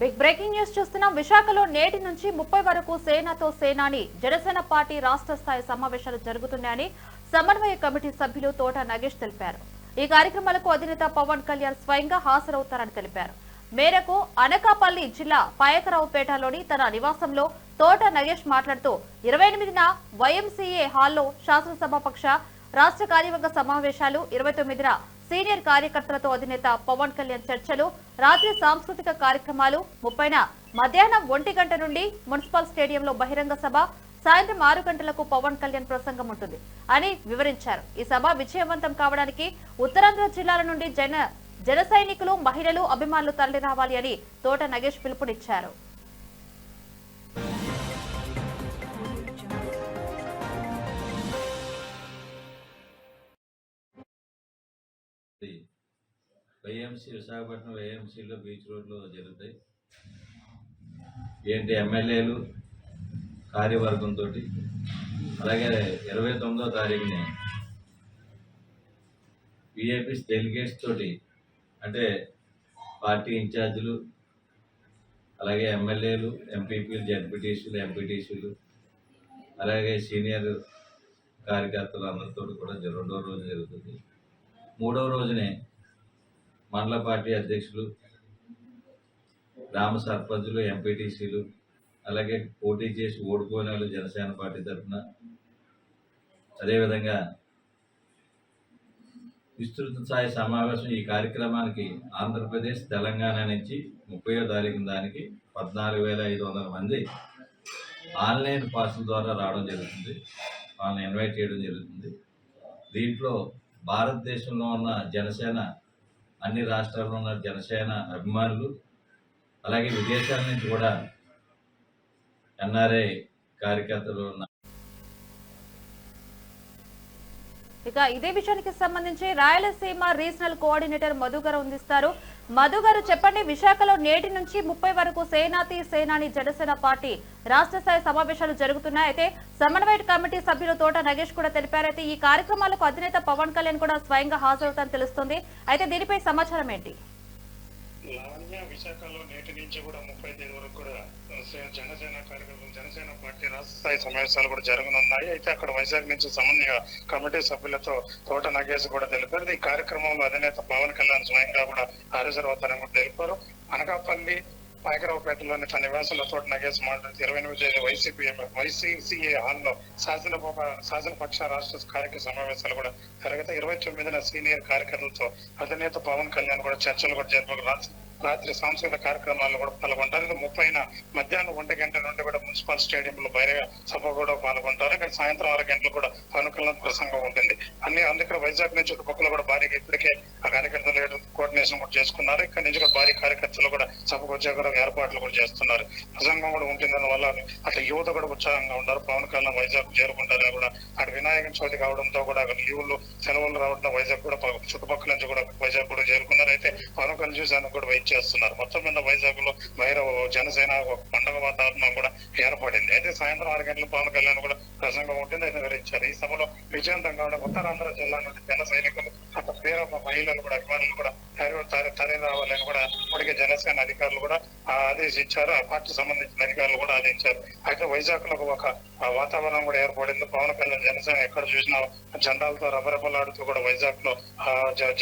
Big breaking news చూస్తున్నాం. విశాఖలో నేటి నుంచి 30 వరకు సేనతో సేనాని జనసేన పార్టీ రాష్ట్ర స్థాయి సమావేశాలు జరుగుతున్నాయని సమన్వయ కమిటీ సభ్యులు తోట నగేష్ తెలిపారు. ఈ కార్యక్రమాలకు అధినేత పవన్ కళ్యాణ్ స్వయంగా హాజరవుతారని తెలిపారు. మేరకు అనకాపల్లి జిల్లా పాయకరావుపేటలోని తన నివాసంలో తోట నగేష్ మాట్లాడుతూ 28న వైఎంసీఏ హాల్లో శాసనసభాపక్ష రాష్ట్ర కార్యవర్గ సమావేశాలు, 29న సీనియర్ కార్యకర్తలతో అధినేత పవన్ కళ్యాణ్ చర్చలు, రాత్రి సాంస్కృతిక కార్యక్రమాలు, 30న మధ్యాహ్నం 1 గంట నుండి మున్సిపల్ స్టేడియంలో బహిరంగ సభ, సాయంత్రం 6 గంటలకు పవన్ కళ్యాణ్ ప్రసంగం ఉంటుంది అని వివరించారు. ఈ సభ విజయవంతం కావడానికి ఉత్తరాంధ్ర జిల్లాల నుండి జన సైనికులు, మహిళలు, అభిమానులు తరలి రావాలి అని తోట నగేష్ పిలుపునిచ్చారు. వైఎంసీ విశాఖపట్నం వైఎంసీలో బీచ్ రోడ్లో జరుగుతాయి. ఏంటి ఎమ్మెల్యేలు కార్యవర్గంతో, అలాగే 29వ తారీఖుని విఐపీస్ డెలిగేట్స్ తోటి, అంటే పార్టీ ఇన్ఛార్జీలు, అలాగే ఎమ్మెల్యేలు, ఎంపీపీలు, జడ్పీటీసీలు, ఎంపీటీసీలు, అలాగే సీనియర్ కార్యకర్తలు అందరితో కూడా 2వ రోజు జరుగుతుంది. 3వ రోజునే మండల పార్టీ అధ్యక్షులు, గ్రామ సర్పంచులు, ఎంపీటీసీలు, అలాగే పోటీ చేసి ఓడిపోయిన వాళ్ళు జనసేన పార్టీ తరఫున, అదేవిధంగా విస్తృత స్థాయి సమావేశం. ఈ కార్యక్రమానికి ఆంధ్రప్రదేశ్, తెలంగాణ నుంచి 30వ తారీఖు దానికి 14,500 మంది ఆన్లైన్ పాసుల ద్వారా రావడం జరుగుతుంది. వాళ్ళని ఇన్వైట్ చేయడం జరుగుతుంది. దీంట్లో భారతదేశంలో ఉన్న జనసేన, అన్ని రాష్ట్రాల్లో ఉన్న జనసేన అభిమానులు, అలాగే విదేశాల నుంచి కూడా ఎన్ఆర్ఐ కార్యకర్తలు ఉన్న. ఇక ఇదే విషయానికి సంబంధించి రాయలసీమ రీజనల్ కోఆర్డినేటర్ మధు గారు అందిస్తారు. మధు గారు చెప్పండి, విశాఖలో నేటి నుంచి 30 వరకు సేనాని జనసేన పార్టీ రాష్ట్ర స్థాయి సమావేశాలు జరుగుతున్నాయి. అయితే సమన్వయ కమిటీ సభ్యులు తోట నగేష్ కూడా తెలిపారు. అయితే ఈ కార్యక్రమాలకు అధినేత పవన్ కళ్యాణ్ కూడా స్వయంగా హాజరవుతారని తెలుస్తుంది. అయితే దీనిపై సమాచారం ఏంటి? విశాఖలో నేటి నుంచి కూడా 30 తేదీ వరకు కూడా జనసేన కార్యక్రమం, జనసేన పార్టీ రాష్ట్ర స్థాయి సమావేశాలు కూడా జరగనున్నాయి. అయితే అక్కడ వైజాగ్ నుంచి సమన్వయ కమిటీ సభ్యులతో తోట నగేష్ కూడా తెలిపారు. ఈ కార్యక్రమంలో అధినేత పవన్ కళ్యాణ్ స్వయంగా కూడా హాజరవుతారని కూడా తెలిపారు. అనకాపల్లి పాయకరావుపేటలోని తన నివాసంలో తోట నగేష్ మాట్లాడుతూ 28వ తేదీ వైసీసీఏ హాల్లో శాసనపక్ష రాష్ట్ర కార్యక్రమ సమావేశాలు కూడా జరుగుతాయి. 29న సీనియర్ కార్యకర్తలతో అధినేత పవన్ కళ్యాణ్ కూడా చర్చలు కూడా జరిపారు. రాత్రి సాంస్కృతిక కార్యక్రమాల్లో కూడా పాల్గొంటారు. 30న మధ్యాహ్నం 1 గంట నుండి కూడా మున్సిపల్ స్టేడియంలో బహిరంగ సభ కూడా పాల్గొంటారు. ఇక్కడ సాయంత్రం 6 గంటలు కూడా పవన్ కళ్యాణ్ ప్రసంగం ఉంటుంది. అందుకే వైజాగ్ నుంచి చుట్టుపక్కల కూడా భారీగా ఇప్పటికే ఆ కార్యకర్తలు కోఆర్డినేషన్ కూడా చేసుకున్నారు. ఇక్కడ నుంచి కూడా భారీ కార్యకర్తలు కూడా సభకు వచ్చే కూడా ఏర్పాట్లు కూడా చేస్తున్నారు. ప్రసంగం కూడా ఉంటుంది. వల్ల అట్లా యువత కూడా ఉత్సాహంగా ఉన్నారు. పవన్ కళ్యాణ్ వైజాగ్ చేరుకుంటారు. కూడా అక్కడ వినాయక చవితి కావడంతో కూడా లీవులు, సెలవులు రావడంతో వైజాగ్ కూడా చుట్టుపక్కల నుంచి కూడా వైజాగ్ కూడా చేరుకున్నారు. అయితే పవన్ కళ్యాణ్ చూసానికి కూడా వెయిట్ చేస్తున్నారు. మొత్తం మీద వైజాగ్ లో జనసేన పండుగ వాతావరణం కూడా ఏర్పడింది. అయితే సాయంత్రం 6 గంటలకు పవన్ కళ్యాణ్ కూడా ప్రసంగం ఉంటుంది అని వివరించారు. ఈ సభలో విజయవంతం కావడం ఉత్తరాంధ్ర జిల్లా నుండి జన సైనికులు, అక్కడ పేరు మహిళలు కూడా, అభిమానులు కూడా తరలి రావాలని కూడా ఇప్పటికే జనసేన అధికారులు కూడా ఆదేశించారు. ఆ పార్టీ సంబంధించిన అధికారులు కూడా ఆదేశించారు. అయితే వైజాగ్ లో ఒక వాతావరణం కూడా ఏర్పడింది. పవన్ కళ్యాణ్ జనసేన ఎక్కడ చూసినా జెండాలతో రబరబలాడుతూ కూడా వైజాగ్ లో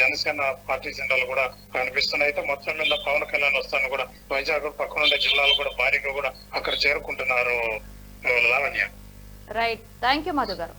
జనసేన పార్టీ జెండాలు కూడా కనిపిస్తున్నాయి. అయితే మొత్తం మీద పవన్ కళ్యాణ్ వస్తాను కూడా వైజాగ్ పక్కనుండే జిల్లాలు కూడా భారీగా కూడా అక్కడ చేరుకుంటున్నారు. Lavanya. Right, thank you Madhu గారు.